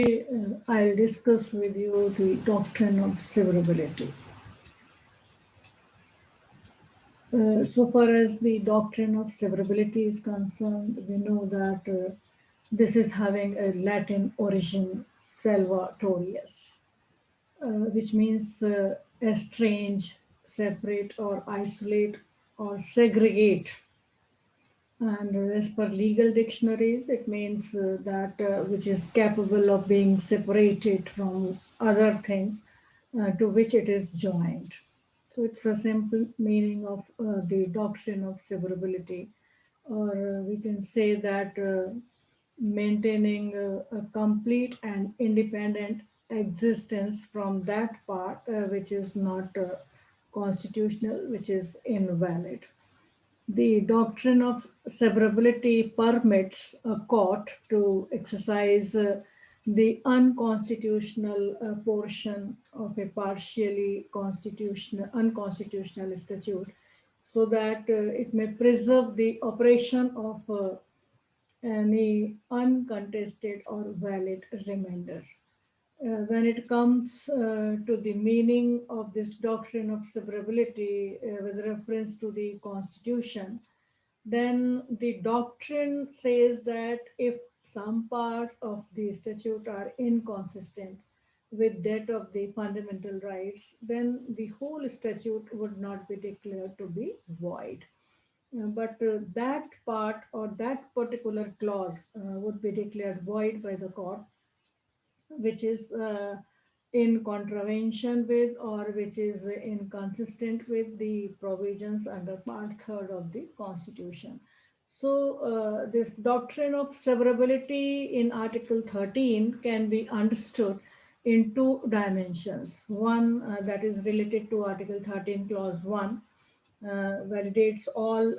I'll discuss with you the doctrine of severability. So far as the doctrine of severability is concerned, we know that this is having a Latin origin, salvatorius, which means estrange, separate, or isolate, or segregate. And as per legal dictionaries, it means that which is capable of being separated from other things to which it is joined. So it's a simple meaning of the doctrine of severability, or we can say that maintaining a complete and independent existence from that part which is not constitutional, which is invalid. The doctrine of severability permits a court to exercise the unconstitutional portion of a partially constitutional unconstitutional statute so that it may preserve the operation of any uncontested or valid remainder. When it comes to the meaning of this doctrine of severability with reference to the Constitution, then the doctrine says that if some parts of the statute are inconsistent with that of the fundamental rights, then the whole statute would not be declared to be void. But that part or that particular clause would be declared void by the court which is in contravention with or which is inconsistent with the provisions under Part 3rd of the Constitution. So, this doctrine of severability in Article 13 can be understood in two dimensions. One that is related to Article 13, Clause 1, validates all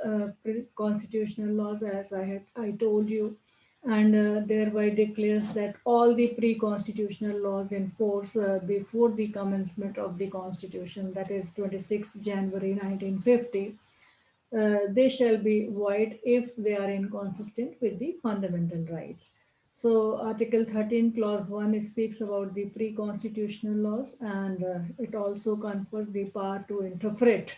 constitutional laws, as I told you, and thereby declares that all the pre-constitutional laws in force before the commencement of the Constitution, that is 26th January 1950, they shall be void if they are inconsistent with the fundamental rights. So, Article 13, Clause 1 speaks about the pre constitutional laws, and it also confers the power to interpret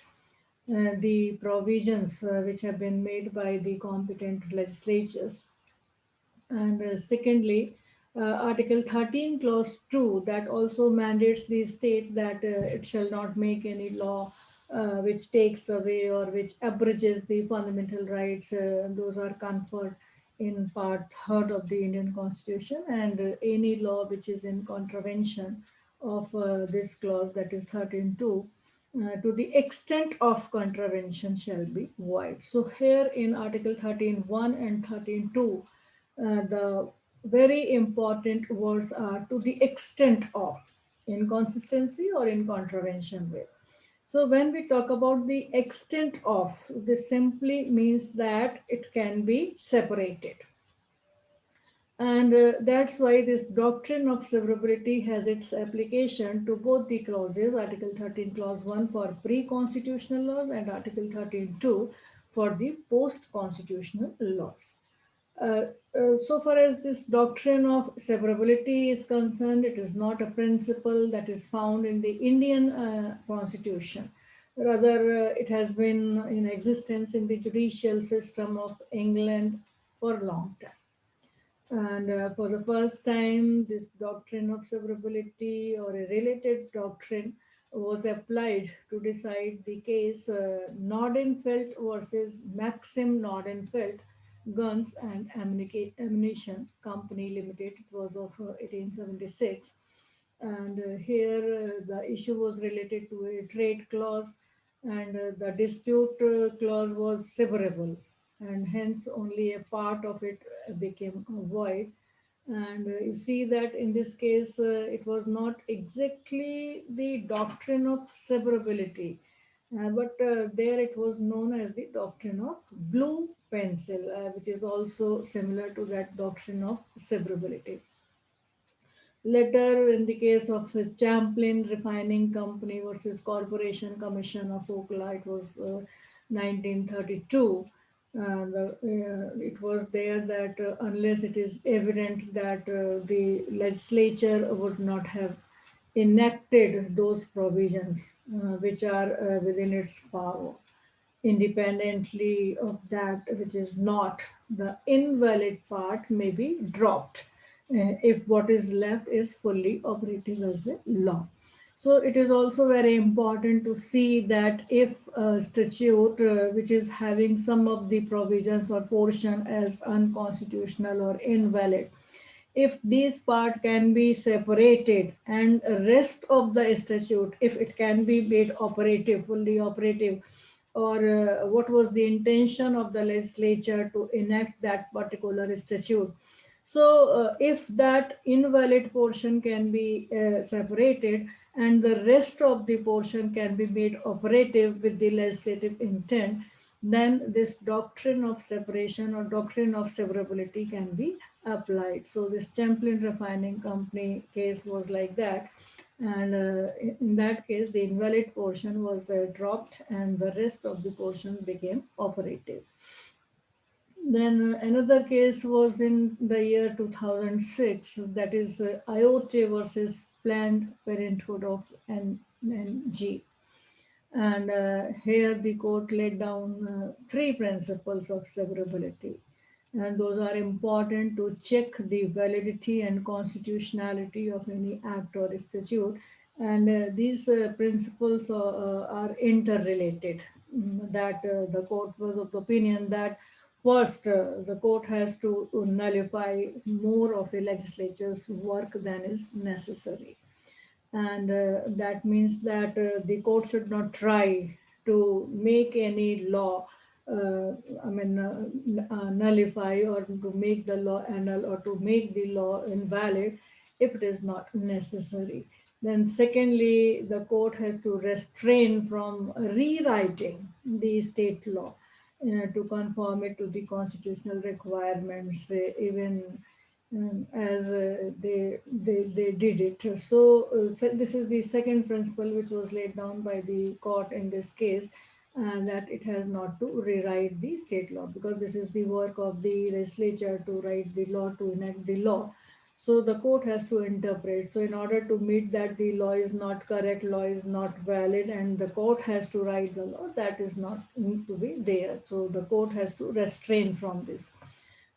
the provisions which have been made by the competent legislatures. And secondly, Article 13, Clause 2, that also mandates the state that it shall not make any law which takes away or which abridges the fundamental rights. Those are conferred in Part 3rd of the Indian Constitution, and any law which is in contravention of this clause, that is 13.2, to the extent of contravention shall be void. So here in Article 13.1 and 13.2, the very important words are to the extent of inconsistency or in contravention with. So when we talk about the extent of, this simply means that it can be separated. And that's why this doctrine of severability has its application to both the clauses, Article 13, Clause 1 for pre-constitutional laws and Article 13.2 for the post-constitutional laws. So far as this doctrine of severability is concerned, it is not a principle that is found in the Indian Constitution. Rather, it has been in existence in the judicial system of England for a long time. And for the first time, this doctrine of severability or a related doctrine was applied to decide the case Nordenfelt versus Maxim Nordenfelt Guns and Ammunition Company Limited. It was of 1876. And here the issue was related to a trade clause, and the dispute clause was severable, and hence only a part of it became void. And you see that in this case, it was not exactly the doctrine of severability, but there it was known as the doctrine of blue pencil, which is also similar to that doctrine of severability. Later, in the case of Champlain Refining Company versus Corporation Commission of Oakland, it was 1932. It was there that unless it is evident that the legislature would not have enacted those provisions which are within its power, independently of that which is not, the invalid part may be dropped if what is left is fully operative as a law. So it is also very important to see that if a statute which is having some of the provisions or portion as unconstitutional or invalid, if this part can be separated and rest of the statute, if it can be made operative, fully operative, or what was the intention of the legislature to enact that particular statute. So if that invalid portion can be separated and the rest of the portion can be made operative with the legislative intent, then this doctrine of separation or doctrine of severability can be applied. So this Champlin Refining Company case was like that. And in that case, the invalid portion was dropped and the rest of the portion became operative. Then another case was in the year 2006, that is IoT versus Planned Parenthood of NNG. And here the court laid down three principles of severability. And those are important to check the validity and constitutionality of any act or statute. And these principles are interrelated. That the court was of the opinion that first, the court has to nullify more of a legislature's work than is necessary, and that means that the court should not try to make any law, nullify, or to make the law annul, or to make the law invalid if it is not necessary. Then secondly, the court has to restrain from rewriting the state law to conform it to the constitutional requirements, even as they did it. So this is the second principle which was laid down by the court in this case, that it has not to rewrite the state law, because this is the work of the legislature to write the law, to enact the law. So the court has to interpret. So in order to meet that the law is not correct, law is not valid, and the court has to write the law, that is not need to be there. So the court has to restrain from this.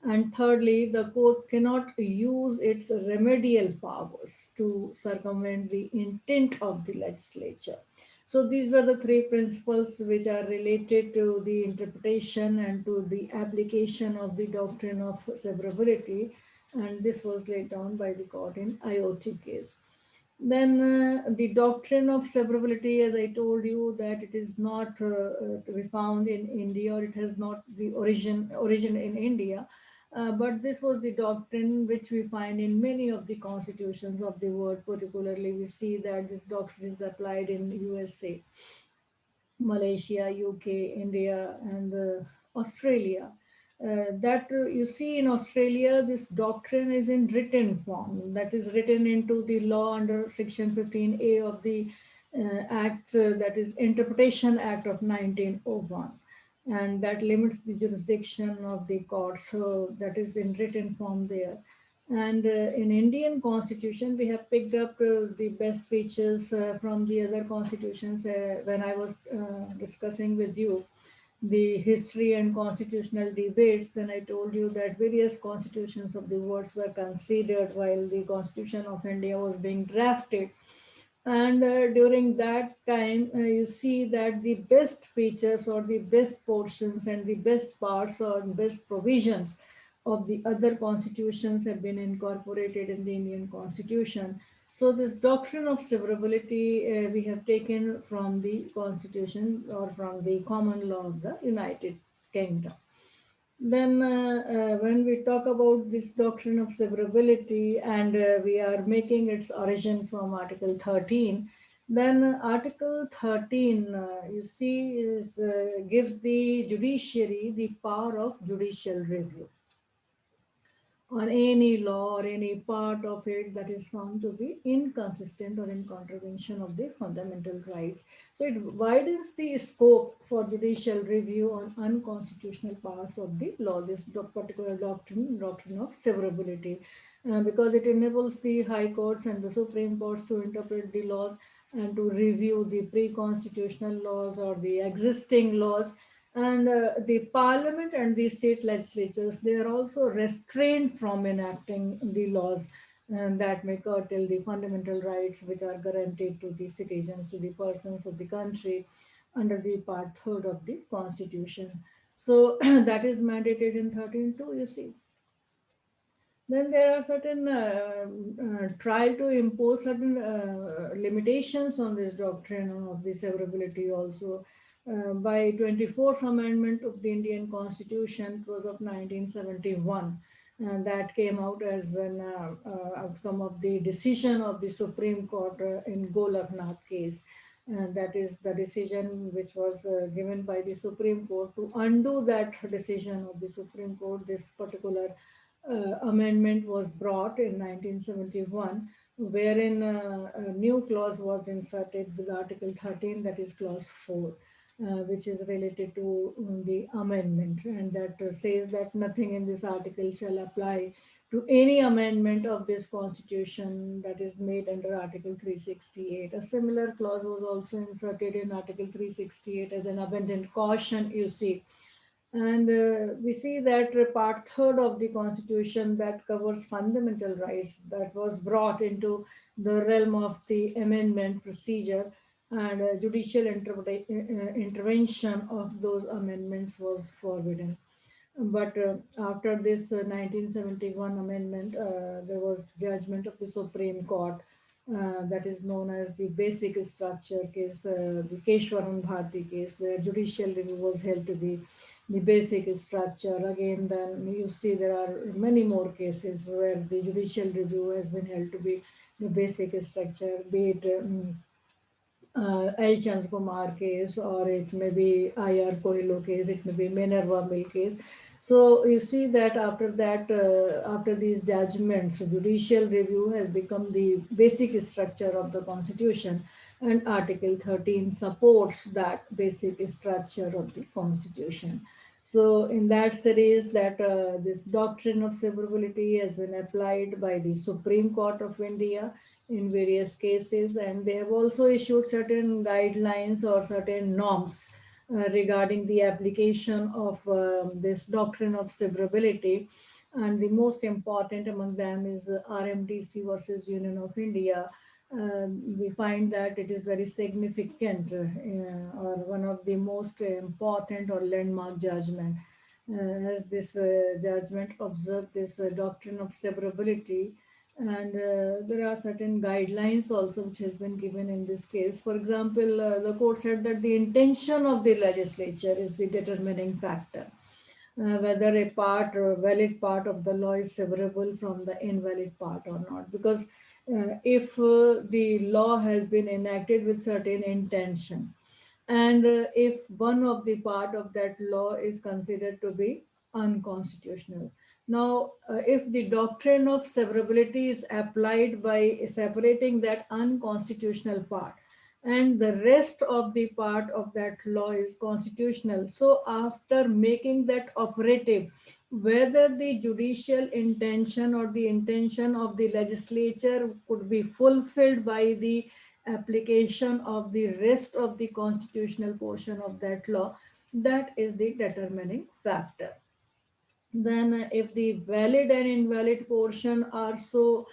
And thirdly, the court cannot use its remedial powers to circumvent the intent of the legislature. So these were the three principles which are related to the interpretation and to the application of the doctrine of severability. And this was laid down by the court in IoT case. Then the doctrine of severability, as I told you, that it is not to be found in India, or it has not the origin in India. But this was the doctrine which we find in many of the constitutions of the world. Particularly, we see that this doctrine is applied in USA, Malaysia, UK, India, and Australia. That you see in Australia, this doctrine is in written form, that is written into the law under Section 15A of the Acts, that is Interpretation Act of 1901, and that limits the jurisdiction of the court. So that is in written form there. And in Indian constitution, we have picked up the best features from the other constitutions. When I was discussing with you the history and constitutional debates, then I told you that various constitutions of the world were considered while the Constitution of India was being drafted. And during that time, you see that the best features or the best portions and the best parts or best provisions of the other constitutions have been incorporated in the Indian Constitution. So this doctrine of severability we have taken from the Constitution or from the common law of the United Kingdom. Then, when we talk about this doctrine of severability, and we are making its origin from Article 13, then Article 13, you see, gives the judiciary the power of judicial review. on any law or any part of it that is found to be inconsistent or in contravention of the fundamental rights. So it widens the scope for judicial review on unconstitutional parts of the law, this particular doctrine of severability, because it enables the high courts and the Supreme Courts to interpret the laws and to review the pre-constitutional laws or the existing laws. And the parliament and the state legislatures, they are also restrained from enacting the laws that may curtail the fundamental rights which are guaranteed to the citizens, to the persons of the country under the part third of the constitution. So that is mandated in 13.2, you see. Then there are certain try to impose certain limitations on this doctrine of the severability also. By 24th Amendment of the Indian Constitution, it was of 1971, and that came out as an outcome of the decision of the Supreme Court in Golaknath case. And that is the decision which was given by the Supreme Court to undo that decision of the Supreme Court. This particular amendment was brought in 1971, wherein a new clause was inserted with Article 13, that is Clause 4, which is related to the amendment, and that says that nothing in this article shall apply to any amendment of this constitution that is made under Article 368. A similar clause was also inserted in Article 368 as an abundant caution, you see. And we see that part third of the constitution that covers fundamental rights, that was brought into the realm of the amendment procedure, and judicial intervention of those amendments was forbidden. But after this 1971 amendment, there was judgment of the Supreme Court that is known as the basic structure case, the Keshwaran Bharti case, where judicial review was held to be the basic structure. Again, then you see there are many more cases where the judicial review has been held to be the basic structure, be it L. Chandrakumar case, or it may be I.R. Koilo case, it may be Minerva Mill case. So you see that after that, after these judgments, judicial review has become the basic structure of the Constitution, and Article 13 supports that basic structure of the Constitution. So in that series, that this doctrine of severability has been applied by the Supreme Court of India in various cases, and they have also issued certain guidelines or certain norms regarding the application of this doctrine of severability. And the most important among them is RMDC versus Union of India. We find that it is very significant, or one of the most important or landmark judgment. As this judgment observed this doctrine of severability, and there are certain guidelines also which has been given in this case. For example, the court said that the intention of the legislature is the determining factor, whether a part or a valid part of the law is severable from the invalid part or not. Because if the law has been enacted with certain intention, and if one of the part of that law is considered to be unconstitutional. Now, if the doctrine of severability is applied by separating that unconstitutional part, and the rest of the part of that law is constitutional. So after making that operative, whether the judicial intention or the intention of the legislature could be fulfilled by the application of the rest of the constitutional portion of that law, that is the determining factor. Then if the valid and invalid portion are so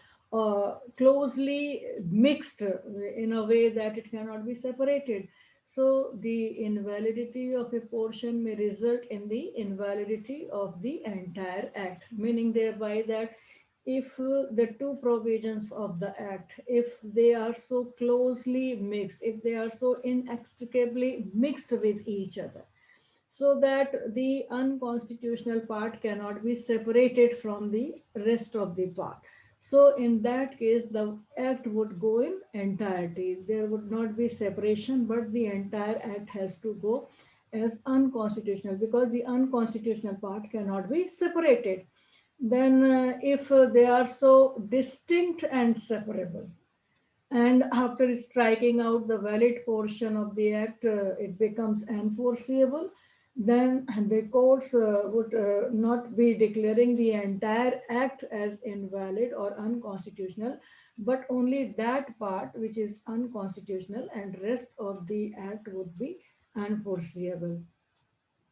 closely mixed in a way that it cannot be separated, so the invalidity of a portion may result in the invalidity of the entire act, meaning thereby that if the two provisions of the act, if they are so closely mixed, if they are so inextricably mixed with each other, so that the unconstitutional part cannot be separated from the rest of the part. So in that case, the act would go in entirety. There would not be separation, but the entire act has to go as unconstitutional, because the unconstitutional part cannot be separated. Then, if they are so distinct and separable, and after striking out the valid portion of the act, it becomes enforceable, then the courts would not be declaring the entire act as invalid or unconstitutional, but only that part which is unconstitutional, and rest of the act would be enforceable.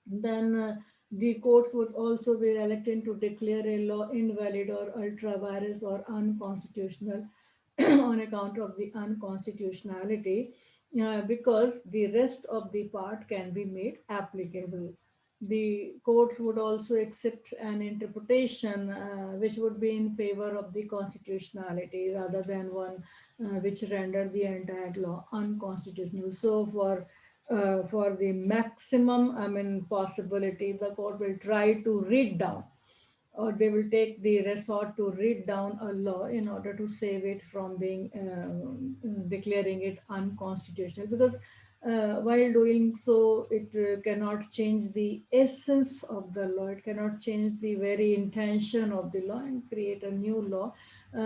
Then the courts would also be reluctant to declare a law invalid or ultra vires or unconstitutional on account of the unconstitutionality, because the rest of the part can be made applicable. The courts would also accept an interpretation which would be in favor of the constitutionality rather than one which rendered the entire law unconstitutional. So, for the maximum, I mean, possibility, the court will try to read down, or they will take the resort to read down a law in order to save it from being declaring it unconstitutional, because while doing so it cannot change the essence of the law, it cannot change the very intention of the law and create a new law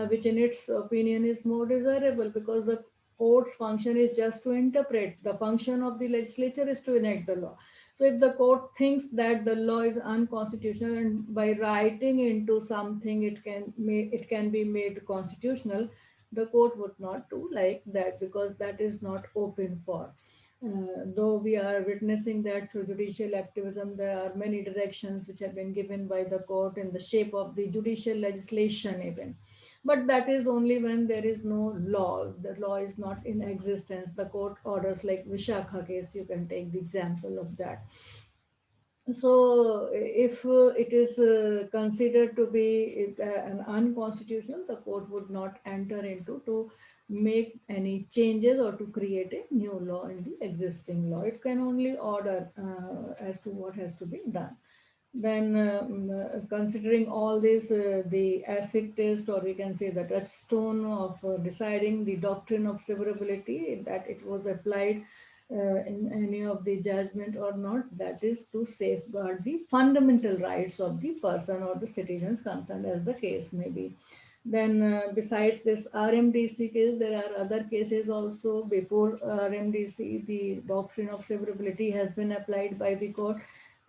which in its opinion is more desirable, because the court's function is just to interpret, the function of the legislature is to enact the law. So if the court thinks that the law is unconstitutional, and by writing into something it can be made constitutional, the court would not do like that, because that is not open for. Though we are witnessing that through judicial activism, there are many directions which have been given by the court in the shape of the judicial legislation even. But that is only when there is no law. The law is not in existence. The court orders, like Vishakha case, you can take the example of that. So, if it is considered to be an unconstitutional, the court would not enter into to make any changes or to create a new law in the existing law. It can only order as to what has to be done. Then, considering all this, the acid test, or we can say the touchstone of deciding the doctrine of severability, that it was applied in any of the judgment or not, that is to safeguard the fundamental rights of the person or the citizens concerned, as the case may be. Then, besides this RMDC case, there are other cases also before RMDC. The doctrine of severability has been applied by the court,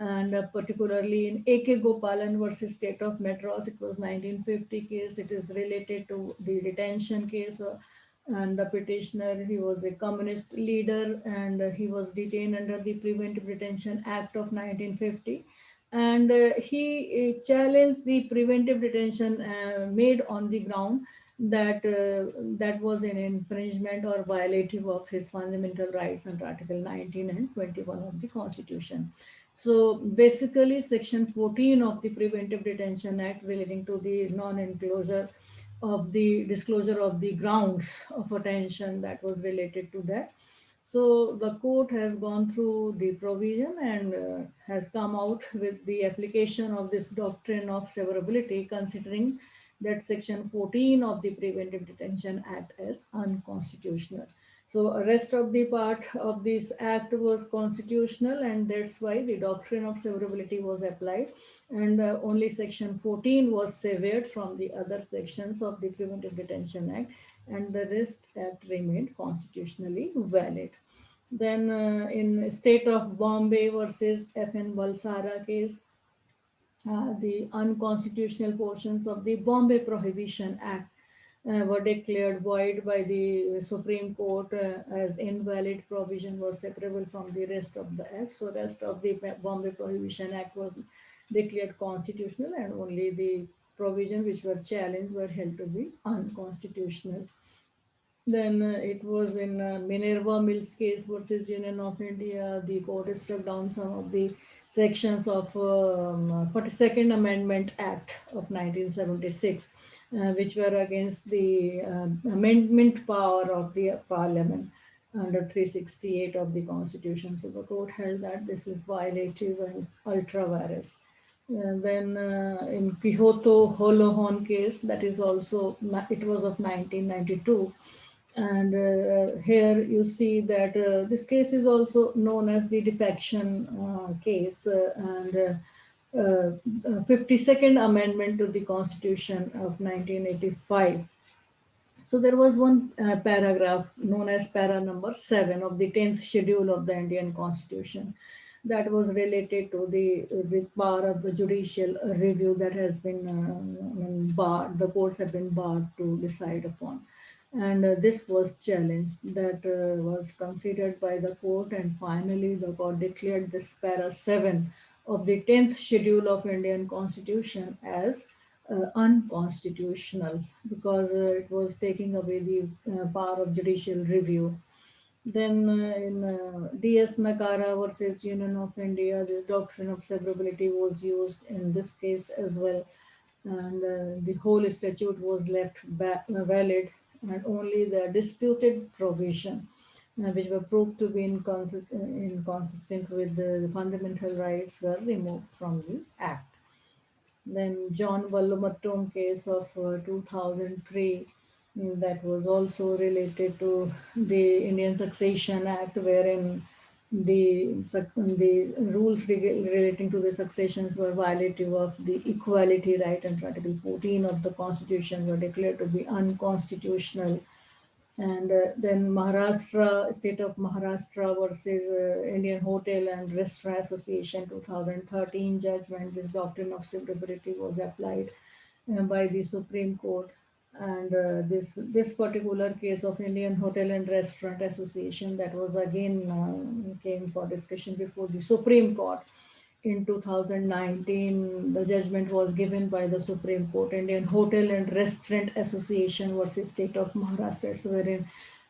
and particularly in A.K. Gopalan versus State of Madras, it was 1950 case. It is related to the detention case, and the petitioner, he was a communist leader, and he was detained under the Preventive Detention Act of 1950, and he challenged the preventive detention made on the ground that that was an infringement or violative of his fundamental rights under Article 19 and 21 of the Constitution. So basically, Section 14 of the Preventive Detention Act, relating to the non-enclosure of the disclosure of the grounds of attention, that was related to that. So the court has gone through the provision and has come out with the application of this doctrine of severability, considering that Section 14 of the Preventive Detention Act as unconstitutional. So rest of the part of this act was constitutional, and that's why the doctrine of severability was applied, and only Section 14 was severed from the other sections of the Preventive Detention Act, and the rest act remained constitutionally valid. Then in State of Bombay versus FN Valsara case, the unconstitutional portions of the Bombay Prohibition Act were declared void by the Supreme Court as invalid. Provision was separable from the rest of the act. So rest of the Bombay Prohibition Act was declared constitutional, and only the provisions which were challenged were held to be unconstitutional. Then it was in Minerva Mills case versus Union of India. The court struck down some of the sections of 42nd Amendment Act of 1976, which were against the amendment power of the Parliament under 368 of the Constitution. So the court held that this is violative and ultra vires. And then in Kyoto Holohon case, that is also, it was of 1992, and here you see that this case is also known as the defection case, and 52nd Amendment to the Constitution of 1985. So there was one paragraph known as para number 7 of the 10th schedule of the Indian Constitution that was related to the bar of the judicial review that has been barred, the courts have been barred to decide upon. And this was challenged, that was considered by the court, and finally the court declared this para 7 of the 10th schedule of Indian Constitution as unconstitutional, because it was taking away the power of judicial review. Then in D.S. Nakara versus Union of India, the doctrine of severability was used in this case as well, and the whole statute was left valid, and only the disputed provision, which were proved to be inconsistent with the fundamental rights, were removed from the Act. Then John Vallumattom case of 2003, that was also related to the Indian Succession Act, wherein the rules relating to the successions were violative of the equality right, and Article 14 of the Constitution were declared to be unconstitutional. And then Maharashtra, state of Maharashtra versus Indian Hotel and Restaurant Association 2013 judgment, this doctrine of severability was applied by the Supreme Court. And this particular case of Indian Hotel and Restaurant Association, that was again came for discussion before the Supreme Court in 2019. The judgment was given by the Supreme Court, Indian Hotel and Restaurant Association versus State of Maharashtra. It's wherein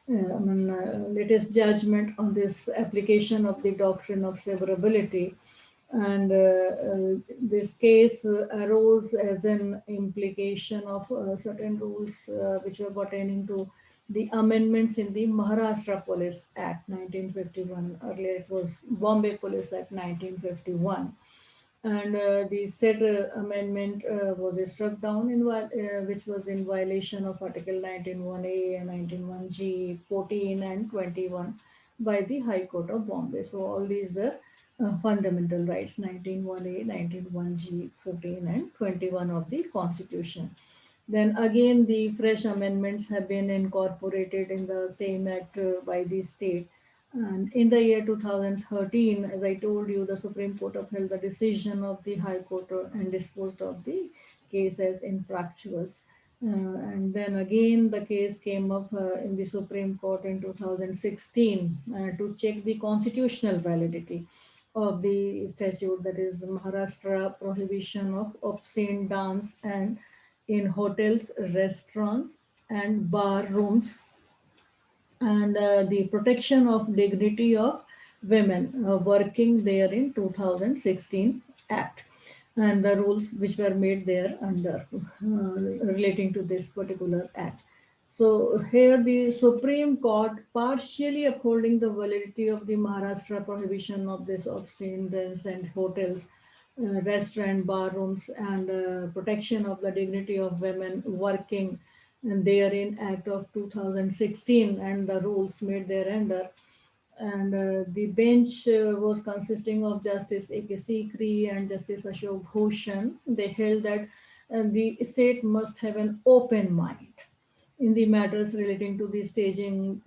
latest judgment on this application of the doctrine of severability. And this case arose as an implication of certain rules which were pertaining to the amendments in the Maharashtra Police Act 1951. Earlier it was Bombay Police Act 1951. And the said amendment was struck down, which was in violation of Article 191A and 191G, 14 and 21 by the High Court of Bombay. So all these were fundamental rights, 191A, 191G, 14 and 21 of the Constitution. Then again, the fresh amendments have been incorporated in the same act by the state. And in the year 2013, as I told you, the Supreme Court upheld the decision of the High Court and disposed of the case as infractuous. And then again, the case came up in the Supreme Court in 2016 to check the constitutional validity of the statute, that is Maharashtra prohibition of obscene dance and in hotels, restaurants, and bar rooms, and the protection of dignity of women working there in 2016 Act, and the rules which were made there under relating to this particular act. So here the Supreme Court partially upholding the validity of the Maharashtra prohibition of this obscene dance and hotels, restaurant, bar rooms, and protection of the dignity of women working and therein Act of 2016 and the rules made thereunder. And the bench was consisting of Justice A.K. Sikri and Justice Ashok Bhushan. They held that the state must have an open mind in the matters relating to the staging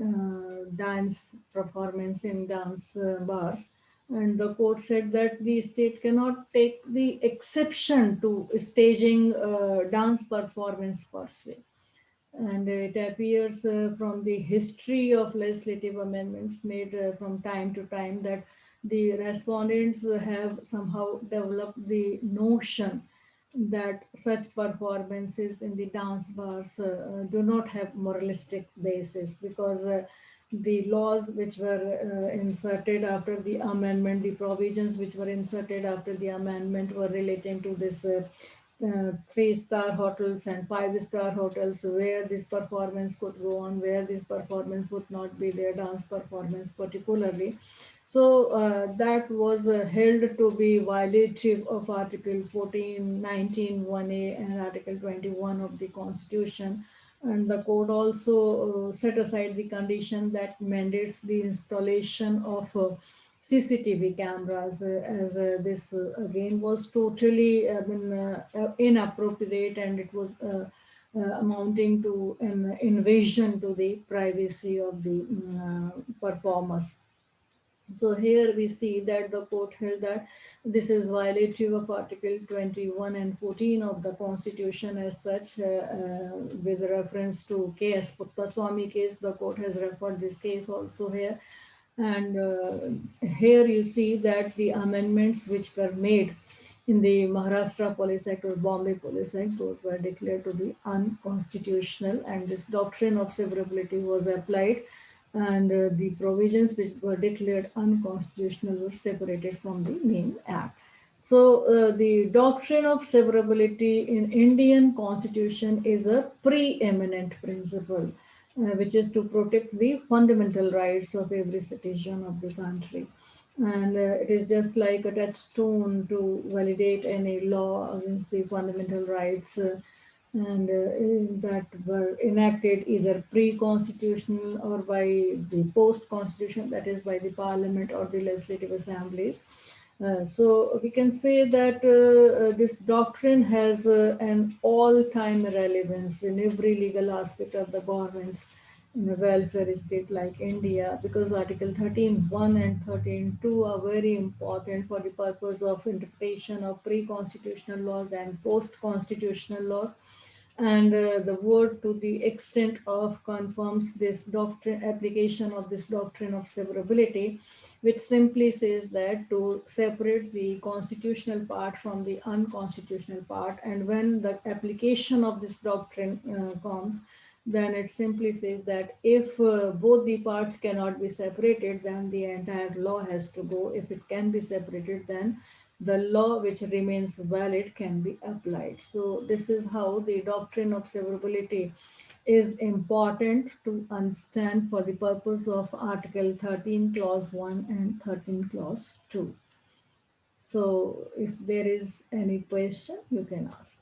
dance performance in dance bars. And the court said that the state cannot take the exception to staging dance performance per se. And it appears from the history of legislative amendments made from time to time that the respondents have somehow developed the notion that such performances in the dance bars do not have moralistic basis, because the laws which were inserted after the amendment, the provisions which were inserted after the amendment were relating to this 3-star hotels and 5-star hotels, where this performance could go on, where this performance would not be their dance performance particularly. So that was held to be violative of Article 14, 19, 1A and Article 21 of the Constitution. And the court also set aside the condition that mandates the installation of CCTV cameras, as this again was totally inappropriate, and it was amounting to an invasion to the privacy of the performers. So here we see that the court held that this is violative of Article 21 and 14 of the Constitution as such, with reference to K.S. Puttaswamy case. The court has referred this case also here. And here you see that the amendments which were made in the Maharashtra Police Act or Bombay Police Act, those were declared to be unconstitutional, and this doctrine of severability was applied, and the provisions which were declared unconstitutional were separated from the main act. So the doctrine of severability in Indian constitution is a preeminent principle, which is to protect the fundamental rights of every citizen of the country. And it is just like a touchstone to validate any law against the fundamental rights, and that were enacted either pre-constitutional or by the post-constitution, that is by the parliament or the legislative assemblies. So we can say that this doctrine has an all-time relevance in every legal aspect of the governance in a welfare state like India, because Article 13.1 and 13.2 are very important for the purpose of interpretation of pre-constitutional laws and post-constitutional laws. And the word to the extent of confirms this doctrine, application of this doctrine of severability, which simply says that to separate the constitutional part from the unconstitutional part. And when the application of this doctrine comes, then it simply says that if both the parts cannot be separated, then the entire law has to go. If it can be separated, then the law which remains valid can be applied. So this is how the doctrine of severability is important to understand for the purpose of Article 13 clause 1 and 13 clause 2. So if there is any question, you can ask.